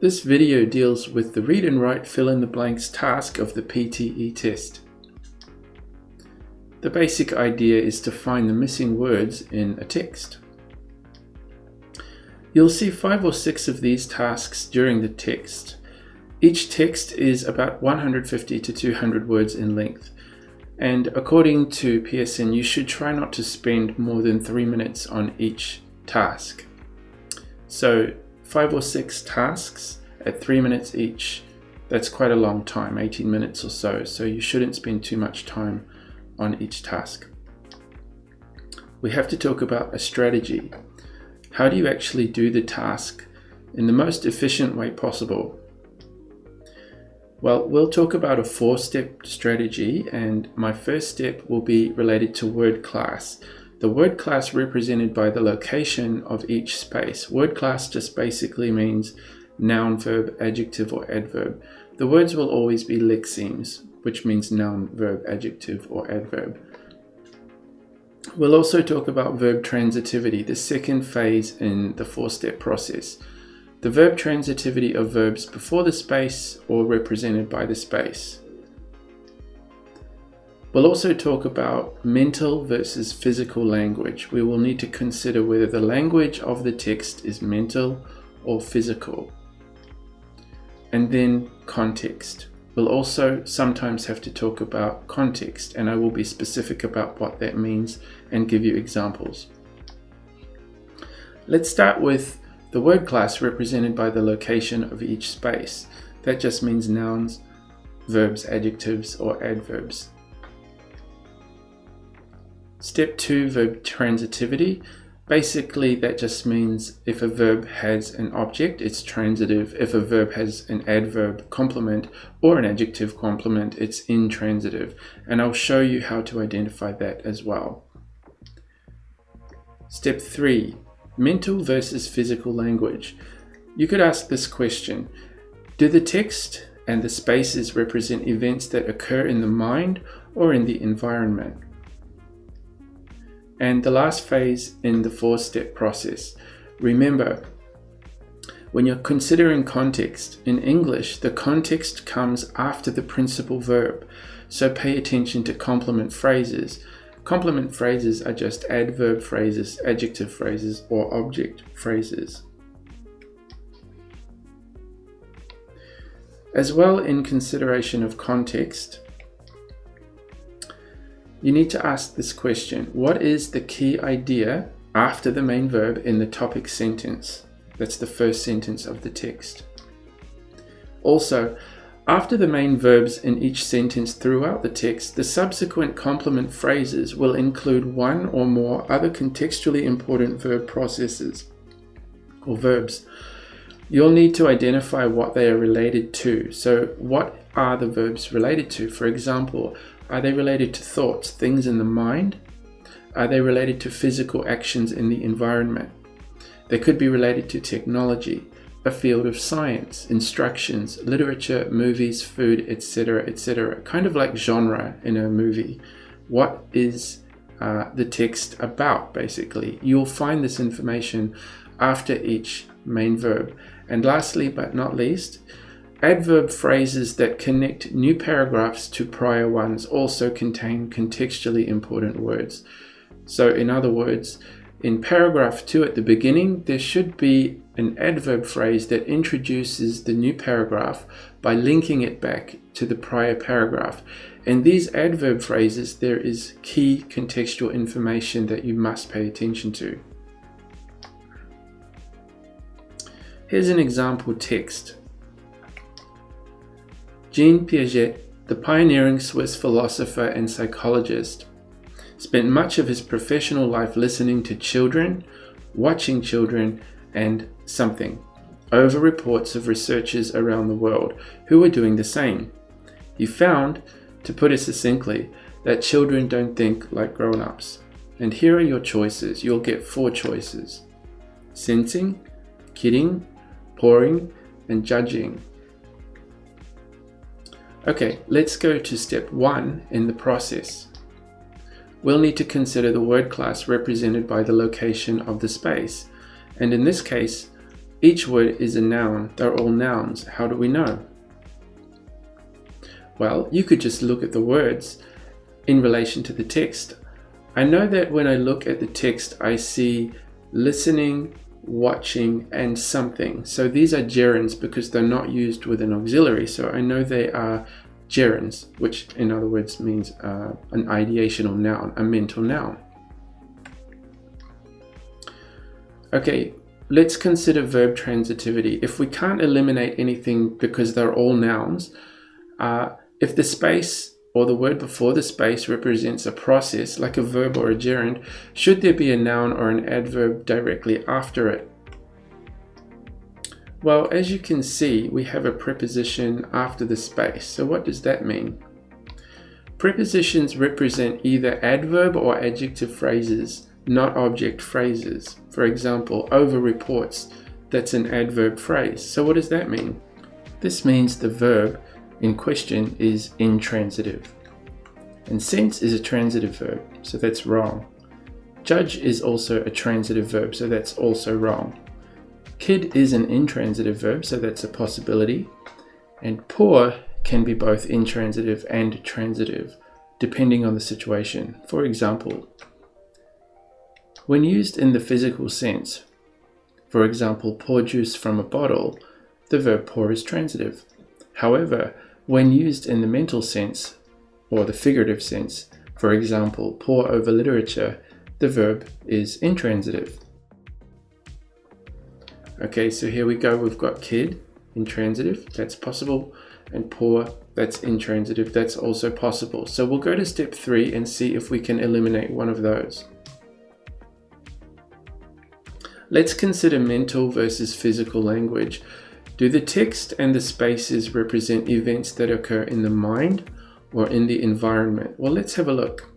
This video deals with the read and write fill-in-the-blanks task of the PTE test. The basic idea is to find the missing words in a text. You'll see 5 or 6 of these tasks during the text. Each text is about 150 to 200 words in length, and according to Pearson, you should try not to spend more than 3 minutes on each task. So 5 or 6 tasks at 3 minutes each, that's quite a long time, 18 minutes or so you shouldn't spend too much time on each task. We have to talk about a strategy. How do you actually do the task in the most efficient way possible? Well, we'll talk about a 4-step strategy, and my first step will be related to word class. The word class represented by the location of each space. Word class just basically means noun, verb, adjective, or adverb. The words will always be lexemes, which means noun, verb, adjective, or adverb. We'll also talk about verb transitivity, the second phase in the 4-step process. The verb transitivity of verbs before the space or represented by the space. We'll also talk about mental versus physical language. We will need to consider whether the language of the text is mental or physical. And then context. We'll also sometimes have to talk about context, and I will be specific about what that means and give you examples. Let's start with the word class represented by the location of each space. That just means nouns, verbs, adjectives, or adverbs. Step 2, verb transitivity. Basically, that just means if a verb has an object, it's transitive. If a verb has an adverb complement or an adjective complement, it's intransitive. And I'll show you how to identify that as well. Step 3, mental versus physical language. You could ask this question: do the text and the spaces represent events that occur in the mind or in the environment? And the last phase in the 4-step process. Remember, when you're considering context, in English, the context comes after the principal verb. So pay attention to complement phrases. Complement phrases are just adverb phrases, adjective phrases, or object phrases. As well, in consideration of context, you need to ask this question: what is the key idea after the main verb in the topic sentence? That's the first sentence of the text. Also, after the main verbs in each sentence throughout the text, the subsequent complement phrases will include one or more other contextually important verb processes or verbs. You'll need to identify what they are related to. So what are the verbs related to? For example, are they related to thoughts, things in the mind? Are they related to physical actions in the environment? They could be related to technology, a field of science, instructions, literature, movies, food, etc., etc. Kind of like genre in a movie. What is the text about, basically? You'll find this information after each main verb. And lastly, but not least, adverb phrases that connect new paragraphs to prior ones also contain contextually important words. So in other words, in paragraph 2 at the beginning, there should be an adverb phrase that introduces the new paragraph by linking it back to the prior paragraph. And these adverb phrases, there is key contextual information that you must pay attention to. Here's an example text. Jean Piaget, the pioneering Swiss philosopher and psychologist, spent much of his professional life listening to children, watching children, and something, over reports of researchers around the world who were doing the same. He found, to put it succinctly, that children don't think like grown-ups. And here are your choices. You'll get 4 choices: sensing, kidding, pouring, and judging. Okay, let's go to step 1 in the process. We'll need to consider the word class represented by the location of the space. And in this case, Each word is a noun. They're all nouns. How do we know? Well, you could just look at the words in relation to the text. I know that when I look at the text, I see listening, watching, and something. So these are gerunds because they're not used with an auxiliary. So I know they are gerunds, which in other words means an ideational noun, a mental noun. Okay, let's consider verb transitivity. If we can't eliminate anything because they're all nouns, if the space or the word before the space represents a process, like a verb or a gerund, should there be a noun or an adverb directly after it? Well, as you can see, we have a preposition after the space. So what does that mean? Prepositions represent either adverb or adjective phrases, not object phrases. For example, over reports, that's an adverb phrase. So what does that mean? This means the verb in question is intransitive. And sense is a transitive verb, so that's wrong. Judge is also a transitive verb, so that's also wrong. Kid is an intransitive verb, so that's a possibility. And poor can be both intransitive and transitive, depending on the situation. For example, when used in the physical sense, for example, pour juice from a bottle, the verb pour is transitive. However, when used in the mental sense, or the figurative sense, for example, pour over literature, the verb is intransitive. Okay, so here we go. We've got kid, intransitive, that's possible, and pour, that's intransitive, that's also possible. So we'll go to step 3 and see if we can eliminate one of those. Let's consider mental versus physical language. Do the text and the spaces represent events that occur in the mind or in the environment? Well, let's have a look.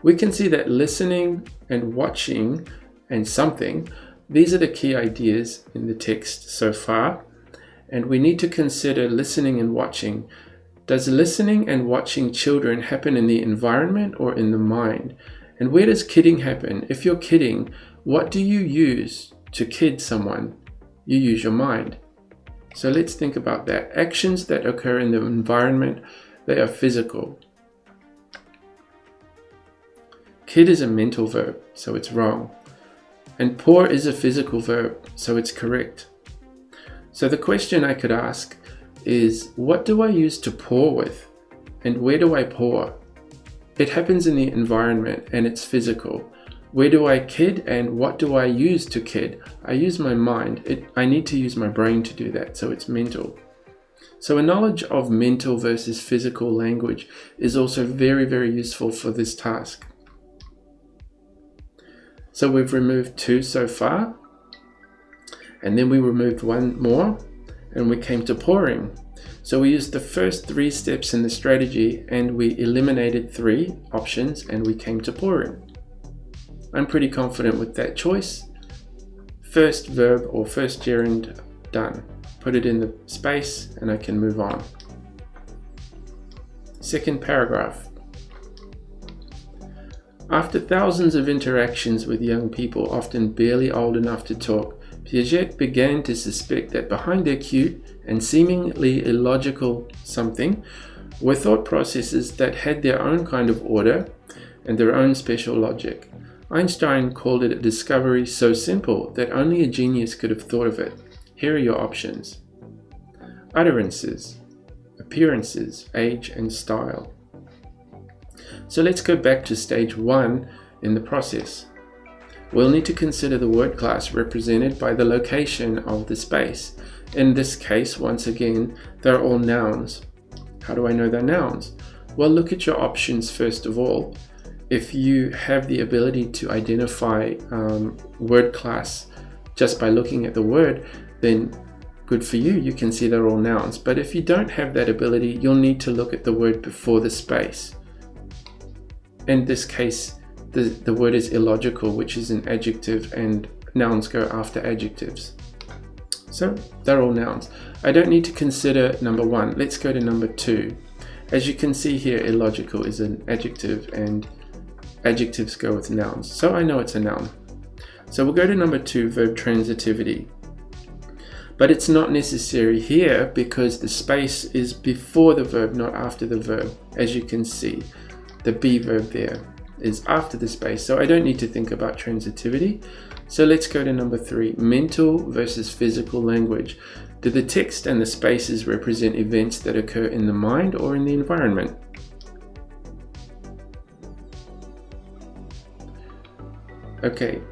We can see that listening and watching and something, these are the key ideas in the text so far, and we need to consider listening and watching. Does listening and watching children happen in the environment or in the mind? And where does kidding happen? If you're kidding, what do you use to kid someone? You use your mind. So let's think about that. Actions that occur in the environment, they are physical. Kid is a mental verb, so it's wrong. And pour is a physical verb, so it's correct. So the question I could ask is, what do I use to pour with? And where do I pour? It happens in the environment and it's physical. Where do I kid and what do I use to kid? I use my mind. I need to use my brain to do that, so it's mental. So a knowledge of mental versus physical language is also very, very useful for this task. So we've removed 2 so far, and then we removed 1 more, and we came to pouring. So we used the first 3 steps in the strategy and we eliminated 3 options and we came to pouring. I'm pretty confident with that choice. First verb or first gerund done. Put it in the space and I can move on. Second paragraph. After thousands of interactions with young people, often barely old enough to talk, Piaget began to suspect that behind their cute and seemingly illogical something were thought processes that had their own kind of order and their own special logic. Einstein called it a discovery so simple that only a genius could have thought of it. Here are your options. Utterances, appearances, age, and style. So let's go back to stage 1 in the process. We'll need to consider the word class represented by the location of the space. In this case, once again, they're all nouns. How do I know they're nouns? Well, look at your options first of all. If you have the ability to identify word class just by looking at the word, then good for you, you can see they're all nouns. But if you don't have that ability, you'll need to look at the word before the space. In this case, the word is illogical, which is an adjective, and nouns go after adjectives. So they're all nouns. I don't need to consider number 1. Let's go to number 2. As you can see here, illogical is an adjective and adjectives go with nouns. So I know it's a noun. So we'll go to number 2, verb transitivity. But it's not necessary here because the space is before the verb, not after the verb. As you can see, the be verb there is after the space, so I don't need to think about transitivity. So let's go to number 3, mental versus physical language. Do the text and the spaces represent events that occur in the mind or in the environment? Okay,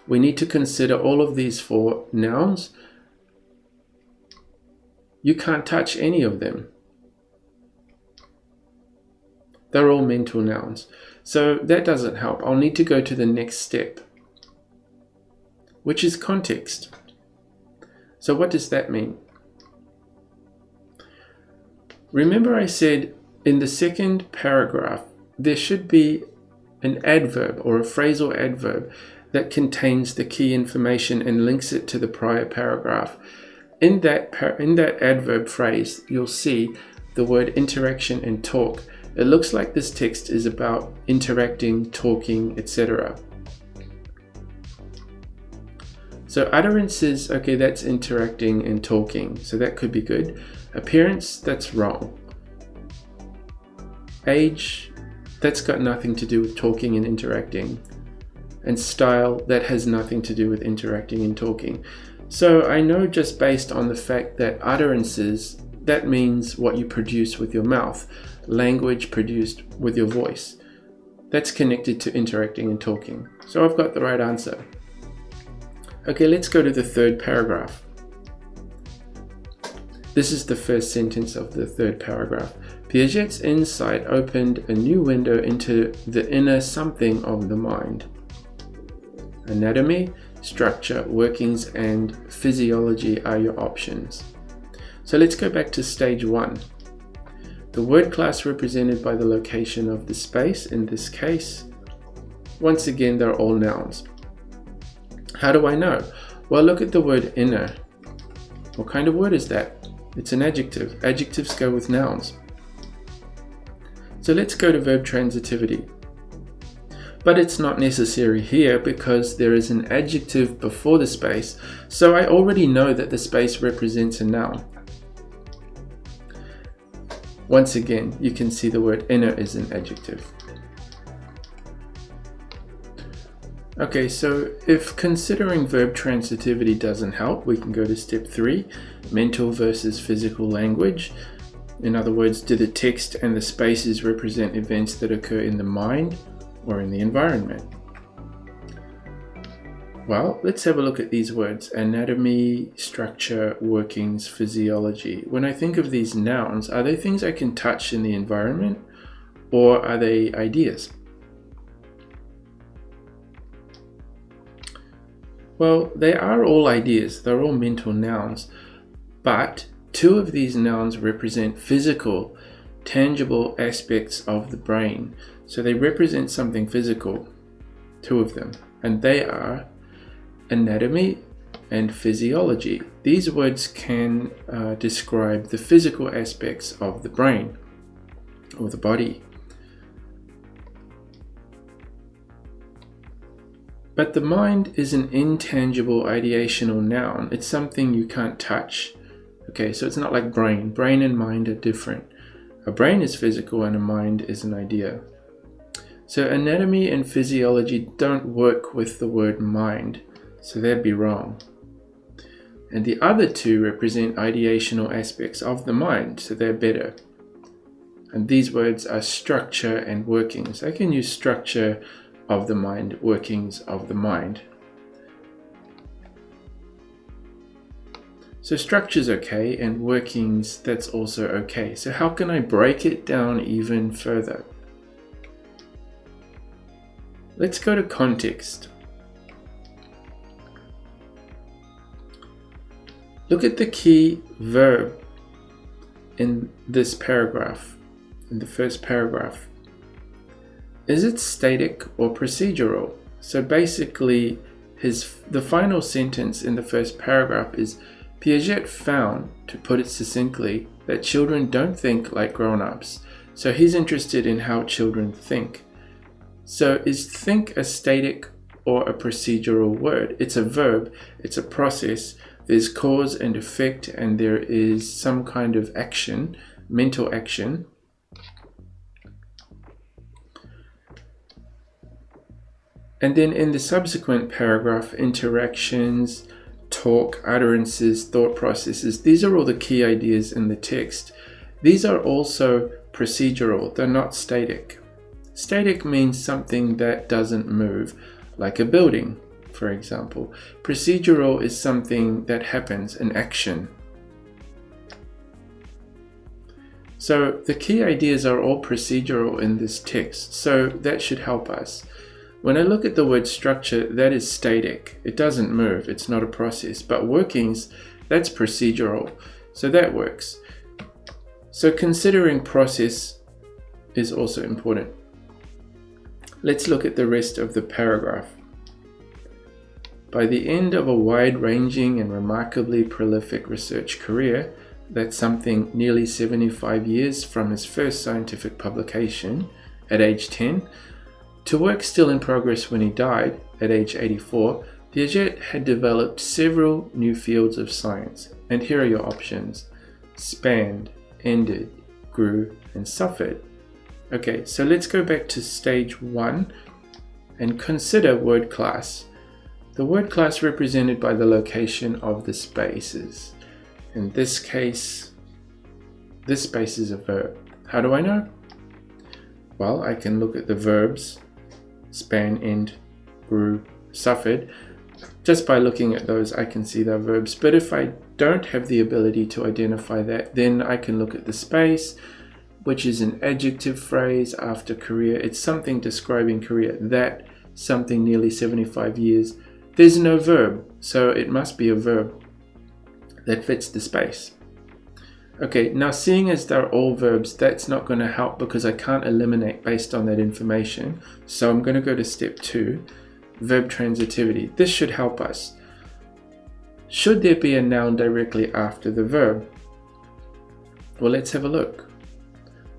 we need to consider all of these 4 nouns. You can't touch any of them. They're all mental nouns. So that doesn't help. I'll need to go to the next step, which is context. So what does that mean? Remember I said in the second paragraph, there should be an adverb or a phrasal adverb that contains the key information and links it to the prior paragraph. In that adverb phrase, you'll see the word interaction and talk. It looks like this text is about interacting, talking, etc. So utterances, okay, that's interacting and talking, so that could be good. Appearance, that's wrong. Age, that's got nothing to do with talking and interacting. And style, that has nothing to do with interacting and talking. So I know just based on the fact that utterances, that means what you produce with your mouth. Language produced with your voice. That's connected to interacting and talking. So I've got the right answer. Okay, let's go to the third paragraph. This is the first sentence of the third paragraph. Piaget's insight opened a new window into the inner something of the mind. Anatomy, structure, workings, and physiology are your options. So let's go back to stage 1. The word class represented by the location of the space in this case. Once again, they're all nouns. How do I know? Well, look at the word inner. What kind of word is that? It's an adjective. Adjectives go with nouns. So let's go to verb transitivity. But it's not necessary here because there is an adjective before the space, so I already know that the space represents a noun. Once again, you can see the word inner is an adjective. Okay, so if considering verb transitivity doesn't help, we can go to step 3, mental versus physical language. In other words, do the text and the spaces represent events that occur in the mind or in the environment? Well, let's have a look at these words: anatomy, structure, workings, physiology. When I think of these nouns, are they things I can touch in the environment, or are they ideas? Well, they are all ideas. They're all mental nouns, but 2 of these nouns represent physical, tangible aspects of the brain. So they represent something physical, 2 of them, and they are anatomy and physiology. These words can describe the physical aspects of the brain or the body. But the mind is an intangible ideational noun. It's something you can't touch. Okay, so it's not like brain. Brain and mind are different. A brain is physical and a mind is an idea. So anatomy and physiology don't work with the word mind, so that'd be wrong. And the other 2 represent ideational aspects of the mind, so they're better. And these words are structure and workings. I can use structure of the mind, workings of the mind. So structure's okay, and workings, that's also okay. So how can I break it down even further? Let's go to context. Look at the key verb in this paragraph, in the first paragraph. Is it static or procedural? So basically, the final sentence in the first paragraph is, Piaget found, to put it succinctly, that children don't think like grown-ups. So he's interested in how children think. So is think a static or a procedural word. It's a verb, it's a process. There's cause and effect, and there is some kind of action, mental action. And then in the subsequent paragraph, interactions, talk, utterances, thought processes, these are all the key ideas in the text. These are also procedural, they're not static. Static means something that doesn't move, like a building, for example. Procedural is something that happens, an action. So the key ideas are all procedural in this text, so that should help us. When I look at the word structure, that is static. It doesn't move, it's not a process. But workings, that's procedural, so that works. So considering process is also important. Let's look at the rest of the paragraph. By the end of a wide-ranging and remarkably prolific research career, that's something nearly 75 years from his first scientific publication at age 10, to work still in progress when he died at age 84, Piaget had developed several new fields of science. And here are your options: spanned, ended, grew, and suffered. Okay, so let's go back to stage 1 and consider word class. The word class represented by the location of the spaces. In this case, this space is a verb. How do I know? Well, I can look at the verbs span, end, grew, suffered. Just by looking at those, I can see they're verbs. But if I don't have the ability to identify that, then I can look at the space, which is an adjective phrase after career. It's something describing career. That something nearly 75 years. There's no verb, so it must be a verb that fits the space. Okay, now seeing as they're all verbs, that's not going to help because I can't eliminate based on that information. So I'm going to go to step 2, verb transitivity. This should help us. Should there be a noun directly after the verb? Well, let's have a look.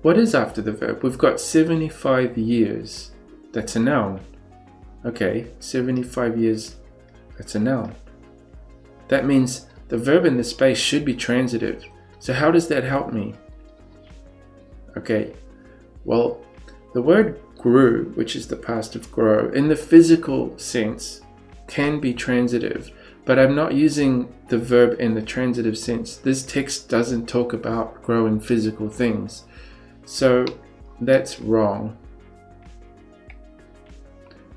What is after the verb? We've got 75 years. That's a noun. Okay, 75 years, that's a noun. That means the verb in the space should be transitive. So how does that help me? Okay, well, the word grew, which is the past of grow, in the physical sense can be transitive, but I'm not using the verb in the transitive sense. This text doesn't talk about growing physical things, so that's wrong.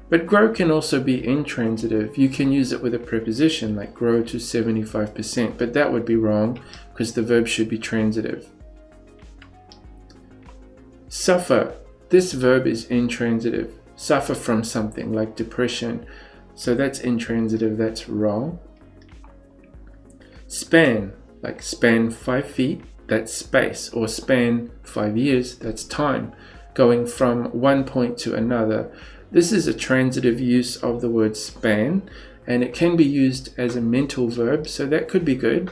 But grow can also be intransitive. You can use it with a preposition like grow to 75%, but that would be wrong because the verb should be transitive. Suffer. This verb is intransitive. Suffer from something like depression. So that's intransitive, that's wrong. Span, like span 5 feet, that's space, or span 5 years, that's time, going from one point to another. This is a transitive use of the word span, and it can be used as a mental verb, so that could be good.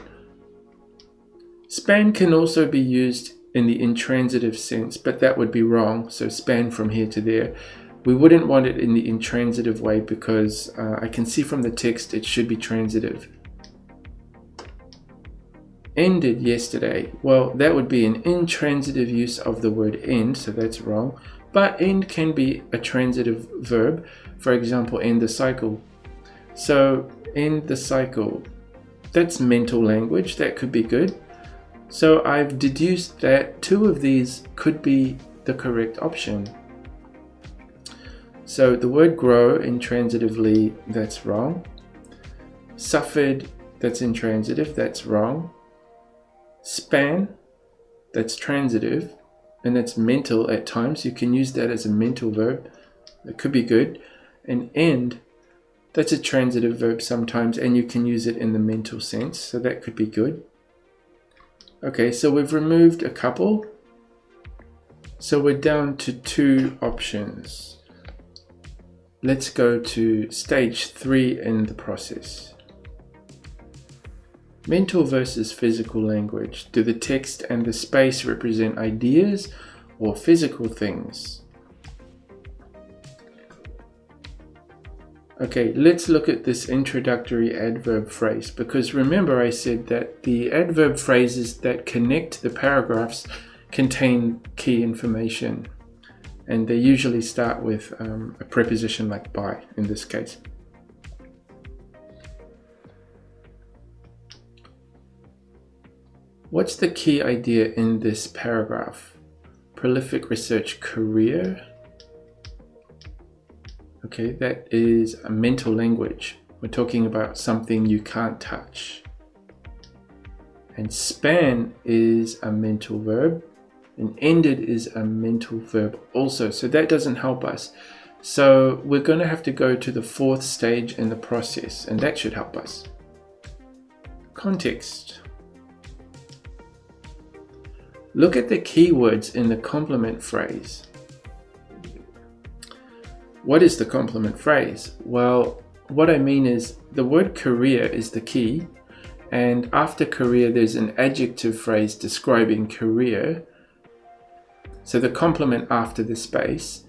Span can also be used in the intransitive sense, but that would be wrong, so span from here to there. We wouldn't want it in the intransitive way because I can see from the text it should be transitive. Ended yesterday. Well, that would be an intransitive use of the word end, so that's wrong. But end can be a transitive verb. For example, end the cycle. So end the cycle. That's mental language. That could be good. So I've deduced that 2 of these could be the correct option. So the word grow intransitively, that's wrong. Suffered, that's intransitive, that's wrong. Span, that's transitive, and that's mental at times. You can use that as a mental verb. It could be good. And end, that's a transitive verb sometimes, and you can use it in the mental sense, so that could be good. Okay, so we've removed a couple. So we're down to 2 options. Let's go to stage 3 in the process. Mental versus physical language. Do the text and the space represent ideas or physical things? Okay, let's look at this introductory adverb phrase, because remember I said that the adverb phrases that connect the paragraphs contain key information, and they usually start with a preposition like by in this case. What's the key idea in this paragraph? Prolific research career. Okay, that is a mental language. We're talking about something you can't touch. And span is a mental verb, and ended is a mental verb also. So that doesn't help us. So we're going to have to go to the fourth stage in the process, and that should help us. Context. Look at the keywords in the complement phrase. What is the complement phrase? Well, what I mean is the word career is the key, and after career there's an adjective phrase describing career. So the complement after the space,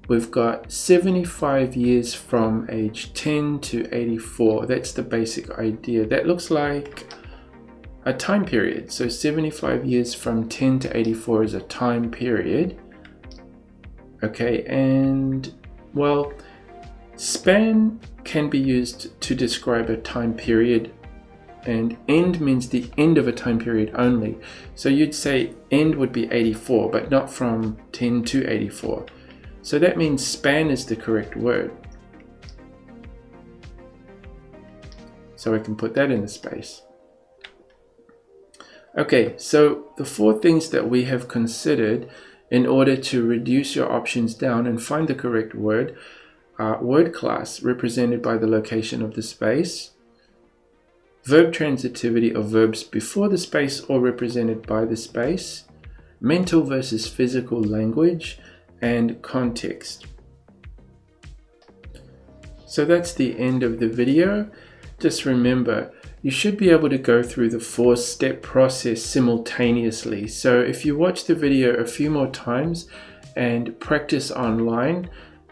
we've got 75 years from age 10 to 84. That's the basic idea. That looks like a time period. So 75 years from 10 to 84 is a time period. Okay, and well, span can be used to describe a time period, and end means the end of a time period only. So you'd say end would be 84, but not from 10 to 84. So that means span is the correct word. So I can put that in the space. Okay, so the four things that we have considered in order to reduce your options down and find the correct word are word class, represented by the location of the space, verb transitivity of verbs before the space or represented by the space, mental versus physical language, and context. So that's the end of the video. Just remember, you should be able to go through the four-step process simultaneously. So if you watch the video a few more times and practice online,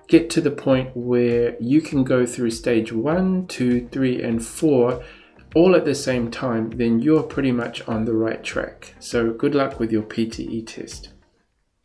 get to the point where you can go through stage 1, 2, 3, and 4 all at the same time, then you're pretty much on the right track. So good luck with your PTE test.